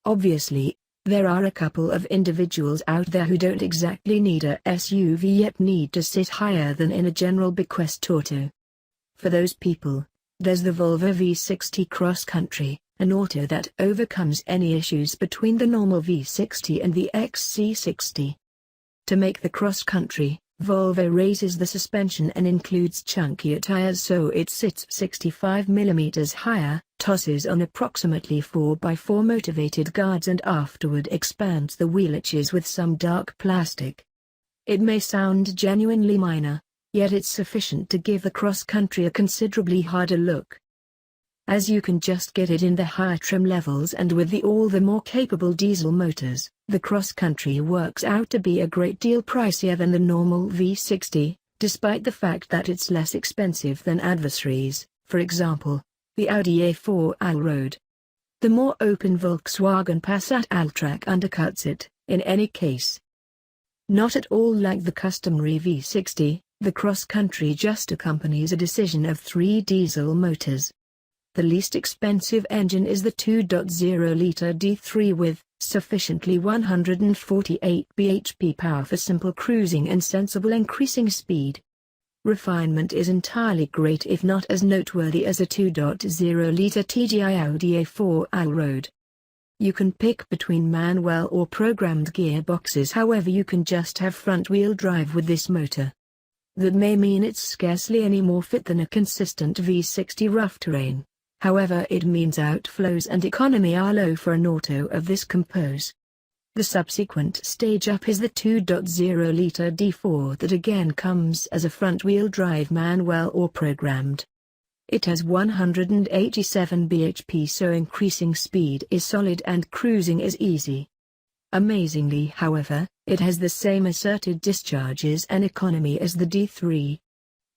Obviously, there are a couple of individuals out there who don't exactly need a SUV yet need to sit higher than in a general bequest auto. For those people, there's the Volvo V60 Cross Country, an auto that overcomes any issues between the normal V60 and the XC60. To make the Cross Country, Volvo raises the suspension and includes chunkier tires so it sits 65 mm higher, tosses on approximately 4x4 motivated guards and afterward expands the wheel arches with some dark plastic. It may sound genuinely minor, yet it's sufficient to give the Cross Country a considerably harder look. As you can just get it in the higher trim levels and with the all the more capable diesel motors, the Cross Country works out to be a great deal pricier than the normal V60, despite the fact that it's less expensive than adversaries, for example, the Audi A4 Allroad. The more open Volkswagen Passat Alltrack undercuts it, in any case. Not at all like the customary V60, the Cross Country just accompanies a decision of 3 diesel motors. The least expensive engine is the 2.0-liter D3 with sufficiently 148 bhp power for simple cruising and sensible increasing speed. Refinement is entirely great if not as noteworthy as a 2.0-liter TDI Audi A4 Allroad. You can pick between manual or programmed gearboxes, however you can just have front-wheel drive with this motor. That may mean it's scarcely any more fit than a consistent V60 rough terrain. However, it means outflows and economy are low for an auto of this compose. The subsequent stage up is the 2.0-liter D4 that again comes as a front-wheel drive manual or programmed. It has 187 bhp so increasing speed is solid and cruising is easy. Amazingly, however, it has the same asserted discharges and economy as the D3.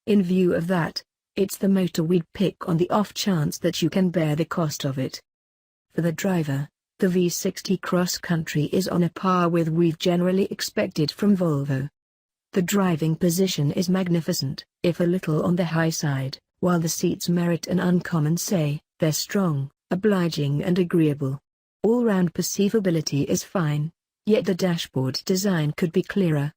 In view of that, it's the motor we'd pick on the off chance that you can bear the cost of it. For the driver, the V60 Cross Country is on a par with we've generally expected from Volvo. The driving position is magnificent, if a little on the high side, while the seats merit an uncommon say, they're strong, obliging and agreeable. All-round perceivability is fine, yet the dashboard design could be clearer.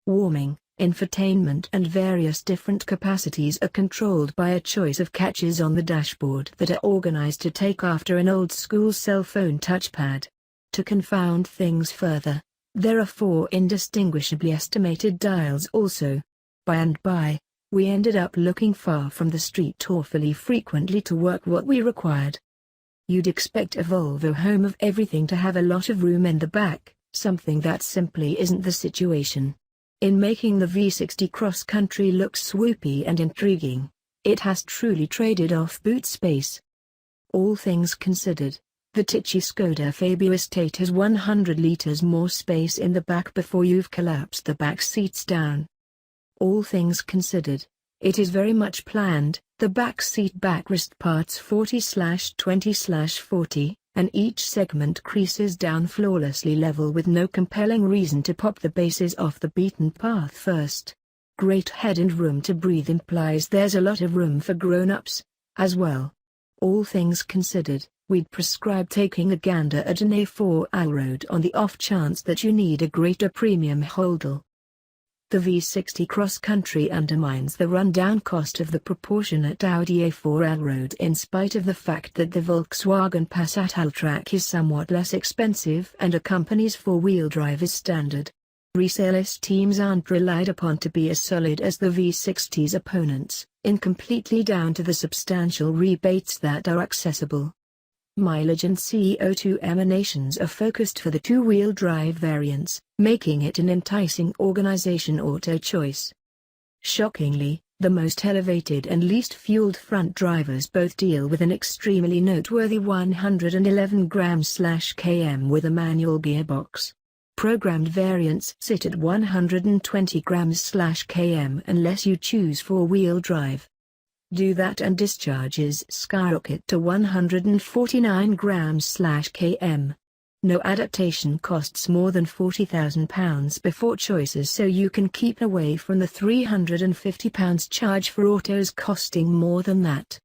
Warming, infotainment and various different capacities are controlled by a choice of catches on the dashboard that are organized to take after an old-school cell phone touchpad. To confound things further, there are 4 indistinguishably estimated dials also. By and by, we ended up looking far from the street awfully frequently to work what we required. You'd expect a Volvo home of everything to have a lot of room in the back, something that simply isn't the situation. In making the V60 Cross Country look swoopy and intriguing, it has truly traded off boot space. All things considered, the Tichy Skoda Fabia Estate has 100 litres more space in the back before you've collapsed the back seats down. All things considered, it is very much planned, the back seat backrest parts 40/20/40, and each segment creases down flawlessly level with no compelling reason to pop the bases off the beaten path first. Great head and room to breathe implies there's a lot of room for grown-ups, as well. All things considered, we'd prescribe taking a gander at an A4 Allroad on the off chance that you need a greater premium holdall. The V60 Cross Country undermines the rundown cost of the proportionate Audi A4 Allroad in spite of the fact that the Volkswagen Passat Alltrack is somewhat less expensive and accompanies 4-wheel drive as standard. Resale esteems aren't relied upon to be as solid as the V60's opponents, incompletely down to the substantial rebates that are accessible. Mileage and CO2 emanations are focused for the 2-wheel drive variants, making it an enticing organization auto choice. Shockingly, the most elevated and least fueled front drivers both deal with an extremely noteworthy 111 grams/km with a manual gearbox. Programmed variants sit at 120 grams/km unless you choose 4-wheel drive. Do that and discharges skyrocket to 149 grams/km. No adaptation costs more than £40,000 before choices, so you can keep away from the £350 charge for autos costing more than that.